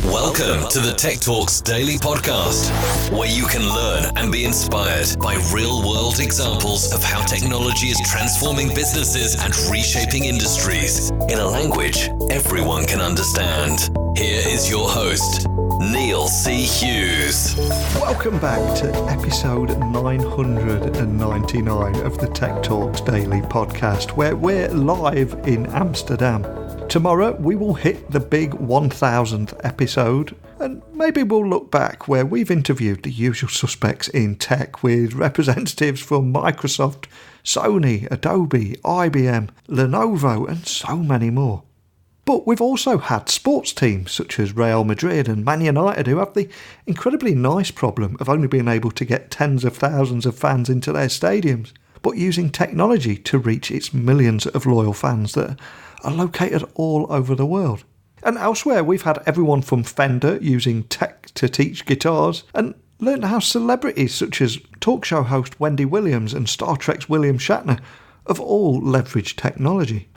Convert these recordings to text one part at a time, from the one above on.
Welcome to the Tech Talks Daily Podcast, where you can learn and be inspired by real-world examples of how technology is transforming businesses and reshaping industries in a language everyone can understand. Here is your host, Neil C. Hughes. Welcome back to episode 999 of the Tech Talks Daily Podcast, where we're live in Amsterdam. Tomorrow we will hit the big 1000th episode, and maybe we'll look back where we've interviewed the usual suspects in tech with representatives from Microsoft, Sony, Adobe, IBM, Lenovo and so many more. But we've also had sports teams such as Real Madrid and Man United who have the incredibly nice problem of only being able to get tens of thousands of fans into their stadiums, but using technology to reach its millions of loyal fans that are located all over the world. And elsewhere we've had everyone from Fender using tech to teach guitars, and learned how celebrities such as talk show host Wendy Williams and Star Trek's William Shatner have all leveraged technology.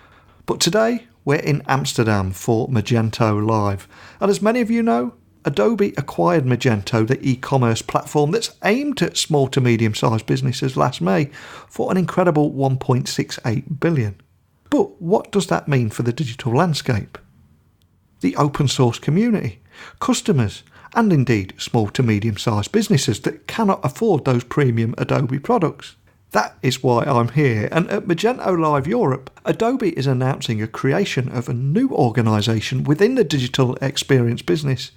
But today we're in Amsterdam for MagentoLive, and as many of you know, Adobe acquired Magento, the e-commerce platform that's aimed at small to medium-sized businesses, last May for an incredible $1.68 billion. But what does that mean for the digital landscape? The open source community, customers, and indeed small to medium-sized businesses that cannot afford those premium Adobe products. That is why I'm here, and at MagentoLive Europe, Adobe is announcing a creation of a new organisation within the digital experience business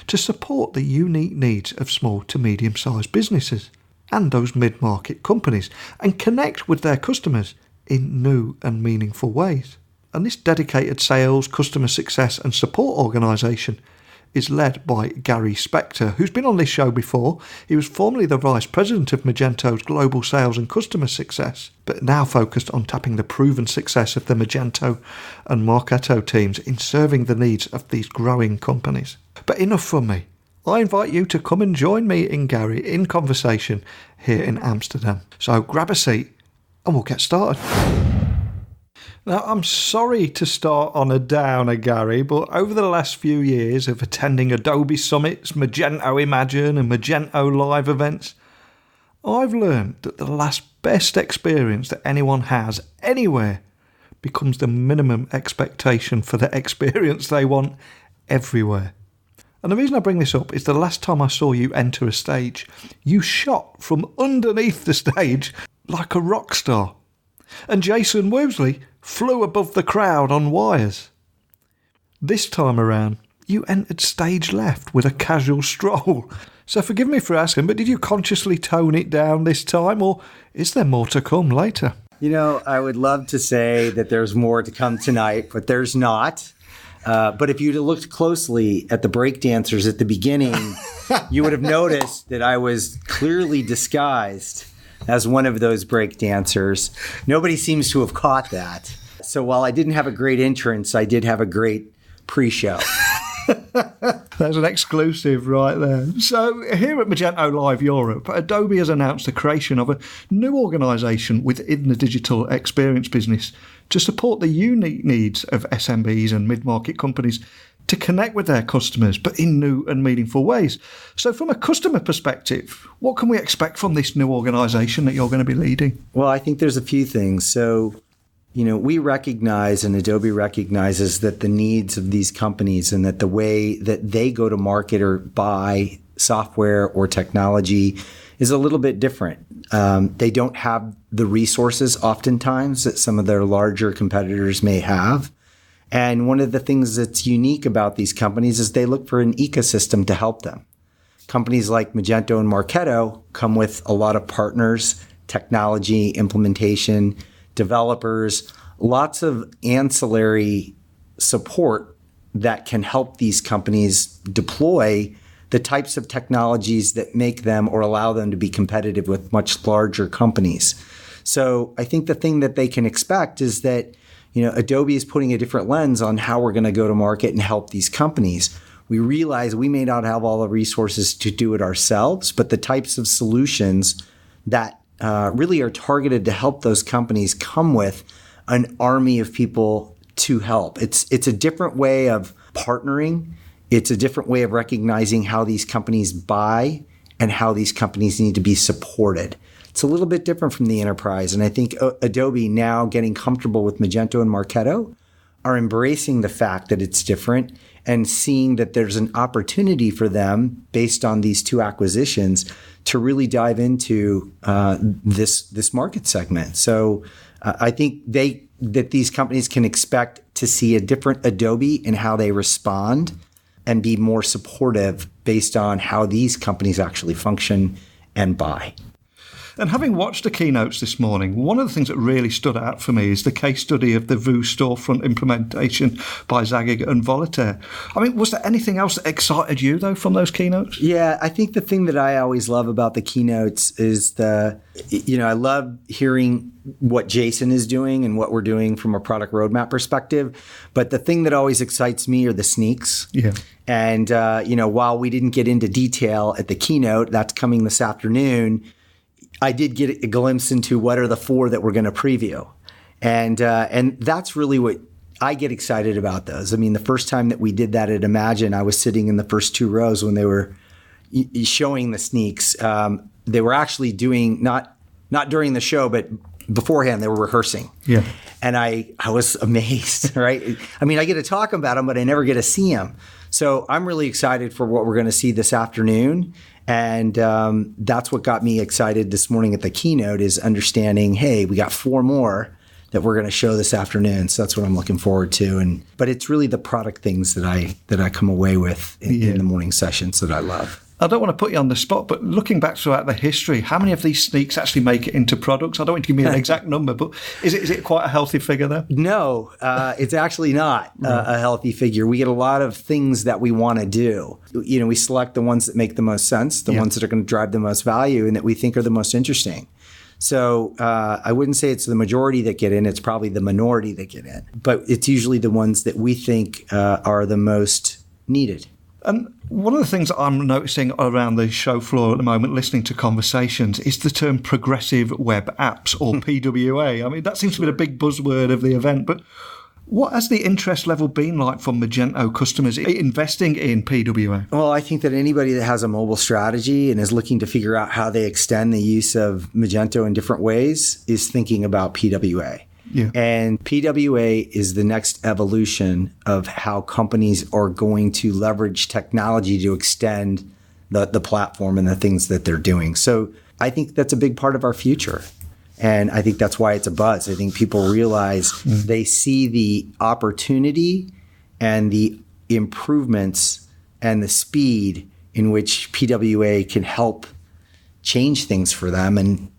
to support the unique needs of small to medium-sized businesses and those mid-market companies, and connect with their customers in new and meaningful ways. And this dedicated sales, customer success and support organisation is led by Gary Specter, who's been on this show before. He was formerly the Vice President of Magento's Global Sales and Customer Success, but now focused on tapping the proven success of the Magento and Marketo teams in serving the needs of these growing companies. But enough from me. I invite you to come and join me and Gary in conversation here in Amsterdam. So grab a seat and we'll get started. Now, I'm sorry to start on a downer, Gary, but over the last few years of attending Adobe summits, Magento Imagine and MagentoLive events, I've learned that the last best experience that anyone has anywhere becomes the minimum expectation for the experience they want everywhere. And the reason I bring this up is the last time I saw you enter a stage, you shot from underneath the stage like a rock star. And Jason Woosley flew above the crowd on wires. This time around, you entered stage left with a casual stroll. So forgive me for asking, but did you consciously tone it down this time, or is there more to come later? You know, I would love to say that there's more to come tonight, but there's not. But if you'd have looked closely at the Breakdancers at the beginning, you would have noticed that I was clearly disguised as one of those breakdancers. Nobody seems to have caught that. So while I didn't have a great entrance, I did have a great pre-show. There's an exclusive right there. So here at MagentoLive Europe, Adobe has announced the creation of a new organisation within the digital experience business to support the unique needs of SMBs and mid-market companies to connect with their customers, but in new and meaningful ways. So from a customer perspective, what can we expect from this new organisation that you're going to be leading? Well, I think there's a few things. So, we recognize, and Adobe recognizes, that the needs of these companies and that the way that they go to market or buy software or technology is a little bit different. They don't have the resources oftentimes that some of their larger competitors may have. And one of the things that's unique about these companies is they look for an ecosystem to help them. Companies like Magento and Marketo come with a lot of partners, technology, implementation, developers, lots of ancillary support that can help these companies deploy the types of technologies that make them or allow them to be competitive with much larger companies. So I think the thing that they can expect is that Adobe is putting a different lens on how we're going to go to market and help these companies. We realize we may not have all the resources to do it ourselves, but the types of solutions that really are targeted to help those companies come with an army of people to help. It's a different way of partnering It's a different way of recognizing how these companies buy and how these companies need to be supported. It's a little bit different from the enterprise. And I think Adobe, now getting comfortable with Magento and Marketo, are embracing the fact that it's different and seeing that there's an opportunity for them based on these two acquisitions to really dive into this market segment. So I think that these companies can expect to see a different Adobe in how they respond and be more supportive based on how these companies actually function and buy. And having watched the keynotes this morning, one of the things that really stood out for me is the case study of the VU storefront implementation by Zadig and Voltaire. I mean, was there anything else that excited you, though, from those keynotes? Yeah, I think the thing that I always love about the keynotes is I love hearing what Jason is doing and what we're doing from a product roadmap perspective. But the thing that always excites me are the sneaks. Yeah. And, while we didn't get into detail at the keynote, that's coming this afternoon, I did get a glimpse into what are the 4 that we're going to preview. And that's really what I get excited about those. I mean, the first time that we did that at Imagine, I was sitting in the first 2 rows when they were showing the sneaks. They were actually doing, not during the show, but beforehand, they were rehearsing. Yeah. And I was amazed, right? I mean, I get to talk about them, but I never get to see them. So I'm really excited for what we're going to see this afternoon. And that's what got me excited this morning at the keynote, is understanding, hey, we got 4 more that we're going to show this afternoon. So that's what I'm looking forward to. But it's really the product things that I come away with in the morning sessions that I love. I don't want to put you on the spot, but looking back throughout the history, how many of these sneaks actually make it into products? I don't want you to give me an exact number, but is it quite a healthy figure there? No, it's actually not a healthy figure. We get a lot of things that we want to do. We select the ones that make the most sense, the ones that are going to drive the most value and that we think are the most interesting. So I wouldn't say it's the majority that get in. It's probably the minority that get in. But it's usually the ones that we think are the most needed. And one of the things that I'm noticing around the show floor at the moment, listening to conversations, is the term progressive web apps, or PWA. I mean, that seems to be the big buzzword of the event, but what has the interest level been like from Magento customers investing in PWA? Well, I think that anybody that has a mobile strategy and is looking to figure out how they extend the use of Magento in different ways is thinking about PWA. Yeah. And PWA is the next evolution of how companies are going to leverage technology to extend the platform and the things that they're doing. So I think that's a big part of our future. And I think that's why it's a buzz. I think people realize they see the opportunity and the improvements and the speed in which PWA can help change things for them. And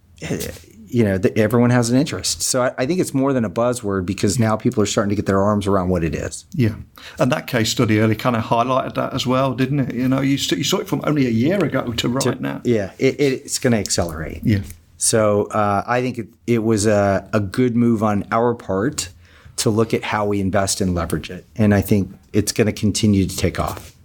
everyone has an interest. So I think it's more than a buzzword, because now people are starting to get their arms around what it is. Yeah. And that case study early kind of highlighted that as well, didn't it? You saw it from only a year ago to right now. Yeah. It's going to accelerate. Yeah. So I think it was a good move on our part to look at how we invest and leverage it. And I think it's going to continue to take off.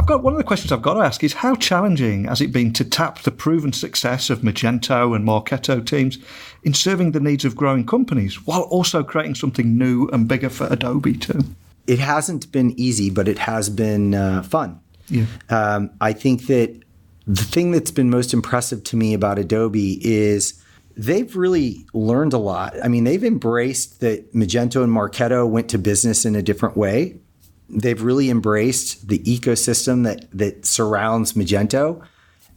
One of the questions I've got to ask is, how challenging has it been to tap the proven success of Magento and Marketo teams in serving the needs of growing companies while also creating something new and bigger for Adobe too? It hasn't been easy, but it has been fun. Yeah. I think that the thing that's been most impressive to me about Adobe is they've really learned a lot. I mean, they've embraced that Magento and Marketo went to business in a different way. They've really embraced the ecosystem that surrounds Magento.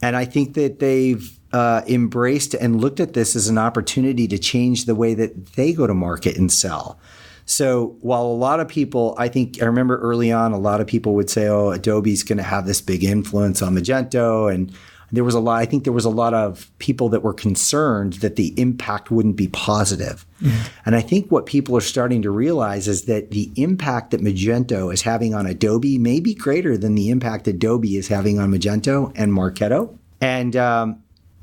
And I think that they've embraced and looked at this as an opportunity to change the way that they go to market and sell. So while a lot of people, I remember early on, a lot of people would say, oh, Adobe's going to have this big influence on Magento. And there was a lot of people that were concerned that the impact wouldn't be positive. Mm-hmm. And I think what people are starting to realize is that the impact that Magento is having on Adobe may be greater than the impact Adobe is having on Magento and Marketo. And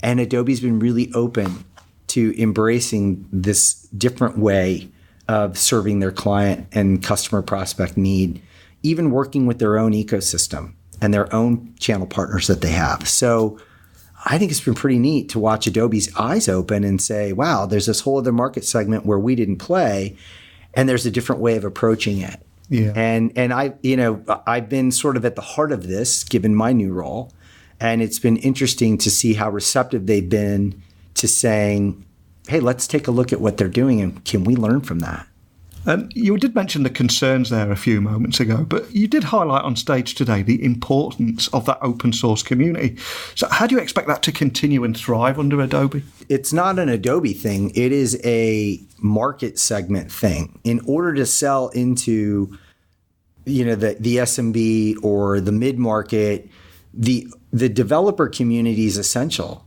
Adobe's been really open to embracing this different way of serving their client and customer prospect need, even working with their own ecosystem and their own channel partners that they have. So I think it's been pretty neat to watch Adobe's eyes open and say, wow, there's this whole other market segment where we didn't play, and there's a different way of approaching it. Yeah. And I've been sort of at the heart of this, given my new role. And it's been interesting to see how receptive they've been to saying, hey, let's take a look at what they're doing and can we learn from that? And you did mention the concerns there a few moments ago, but you did highlight on stage today the importance of that open source community. So how do you expect that to continue and thrive under Adobe? It's not an Adobe thing. It is a market segment thing. In order to sell into, the SMB or the mid-market, the developer community is essential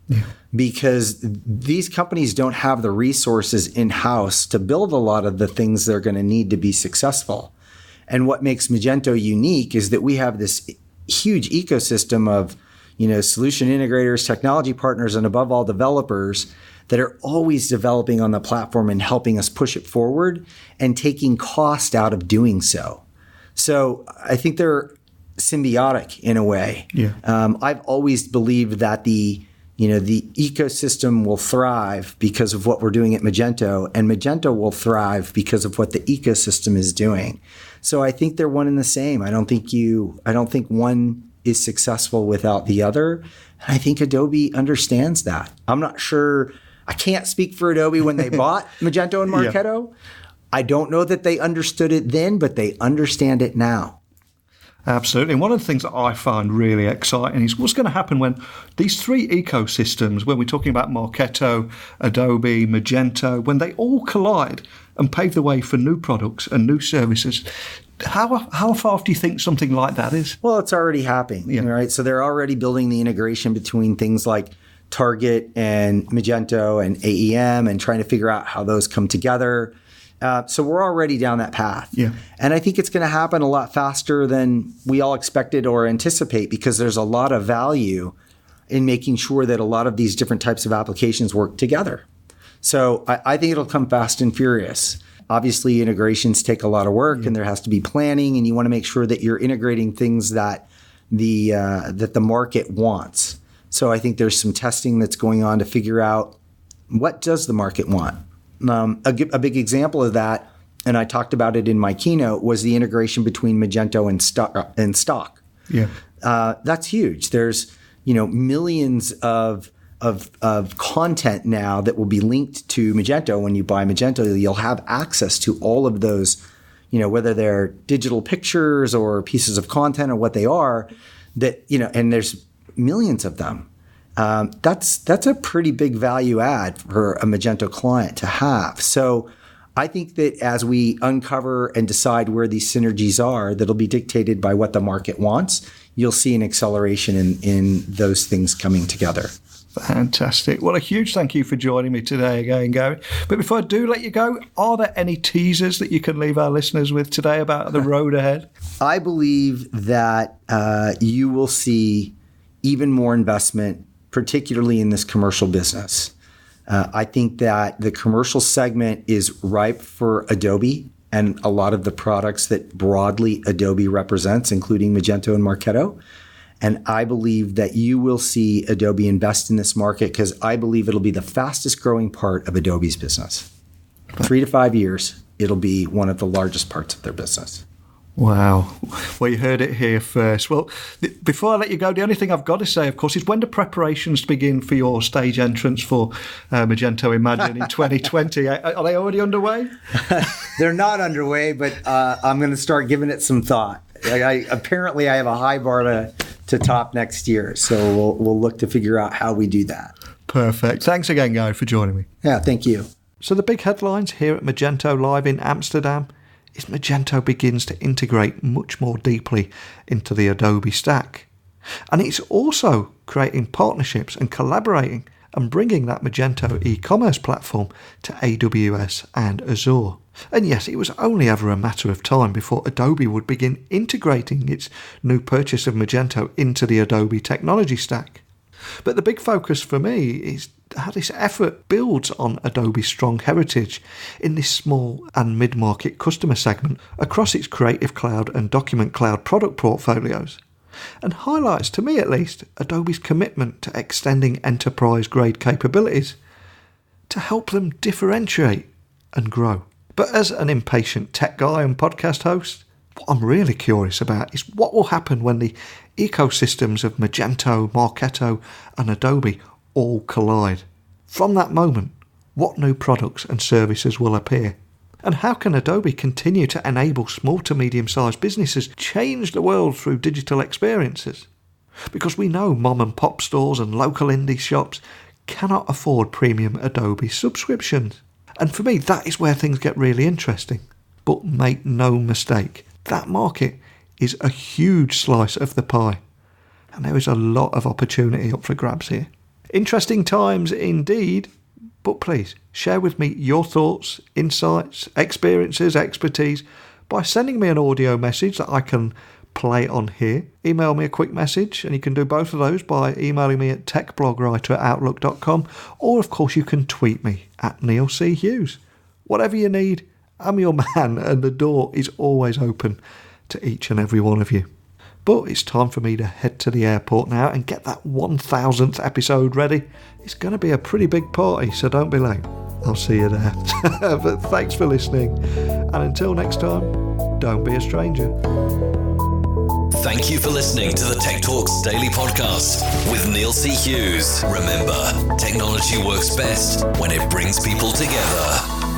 because these companies don't have the resources in-house to build a lot of the things they're going to need to be successful. And what makes Magento unique is that we have this huge ecosystem of, solution integrators, technology partners, and above all, developers that are always developing on the platform and helping us push it forward and taking cost out of doing so. So I think they're symbiotic in a way. Yeah. I've always believed that the ecosystem will thrive because of what we're doing at Magento, and Magento will thrive because of what the ecosystem is doing. So I think they're one and the same. I don't think one is successful without the other. And I think Adobe understands that. I'm not sure. I can't speak for Adobe when they bought Magento and Marketo. Yeah. I don't know that they understood it then, but they understand it now. Absolutely. And one of the things that I find really exciting is what's going to happen when these three ecosystems, when we're talking about Marketo, Adobe, Magento, when they all collide and pave the way for new products and new services. How far off do you think something like that is? Well, it's already happening, right? So they're already building the integration between things like Target and Magento and AEM and trying to figure out how those come together. So we're already down that path. Yeah. And I think it's going to happen a lot faster than we all expected or anticipate because there's a lot of value in making sure that a lot of these different types of applications work together. So I think it'll come fast and furious. Obviously, integrations take a lot of work and there has to be planning, and you want to make sure that you're integrating things that the market wants. So I think there's some testing that's going on to figure out what does the market want. A big example of that, and I talked about it in my keynote, was the integration between Magento and Stock. Yeah, that's huge. There's millions of content now that will be linked to Magento. When you buy Magento, you'll have access to all of those, whether they're digital pictures or pieces of content or what they are. That and there's millions of them. That's a pretty big value add for a Magento client to have. So I think that as we uncover and decide where these synergies are, that'll be dictated by what the market wants. You'll see an acceleration in those things coming together. Fantastic. Well, a huge thank you for joining me today again, Gary. But before I do let you go, are there any teasers that you can leave our listeners with today about the road ahead? I believe that you will see even more investment, particularly in this commercial business. I think that the commercial segment is ripe for Adobe and a lot of the products that broadly Adobe represents, including Magento and Marketo. And I believe that you will see Adobe invest in this market because I believe it'll be the fastest growing part of Adobe's business. 3 to 5 years, it'll be one of the largest parts of their business. Wow. Well, you heard it here first. Well, before I let you go, the only thing I've got to say, of course, is when do preparations begin for your stage entrance for Magento Imagine in 2020? Are they already underway? They're not underway, but I'm going to start giving it some thought. Apparently, I have a high bar to top next year, so we'll look to figure out how we do that. Perfect. Thanks again, Gary, for joining me. Yeah, thank you. So the big headlines here at Magento Live in Amsterdam is Magento begins to integrate much more deeply into the Adobe stack. And it's also creating partnerships and collaborating and bringing that Magento e-commerce platform to AWS and Azure. And yes, it was only ever a matter of time before Adobe would begin integrating its new purchase of Magento into the Adobe technology stack. But the big focus for me is how this effort builds on Adobe's strong heritage in this small and mid-market customer segment across its Creative Cloud and Document Cloud product portfolios, and highlights, to me at least, Adobe's commitment to extending enterprise-grade capabilities to help them differentiate and grow. But as an impatient tech guy and podcast host, What I'm really curious about is what will happen when the ecosystems of Magento, Marketo and Adobe all collide. From that moment, what new products and services will appear? And how can Adobe continue to enable small to medium-sized businesses change the world through digital experiences? Because we know mom and pop stores and local indie shops cannot afford premium Adobe subscriptions. And for me, that is where things get really interesting. But make no mistake, that market is a huge slice of the pie. And there is a lot of opportunity up for grabs here. Interesting times indeed, but please share with me your thoughts, insights, experiences, expertise by sending me an audio message that I can play on here. Email me a quick message, and you can do both of those by emailing me at techblogwriter@outlook.com, or of course you can tweet me at Neil C. Hughes. Whatever you need, I'm your man, and the door is always open to each and every one of you. But it's time for me to head to the airport now and get that 1000th episode ready. It's going to be a pretty big party, so don't be late. I'll see you there. But thanks for listening, and until next time, don't be a stranger. Thank you for listening to the Tech Talks Daily Podcast with Neil C. Hughes. Remember, technology works best when it brings people together.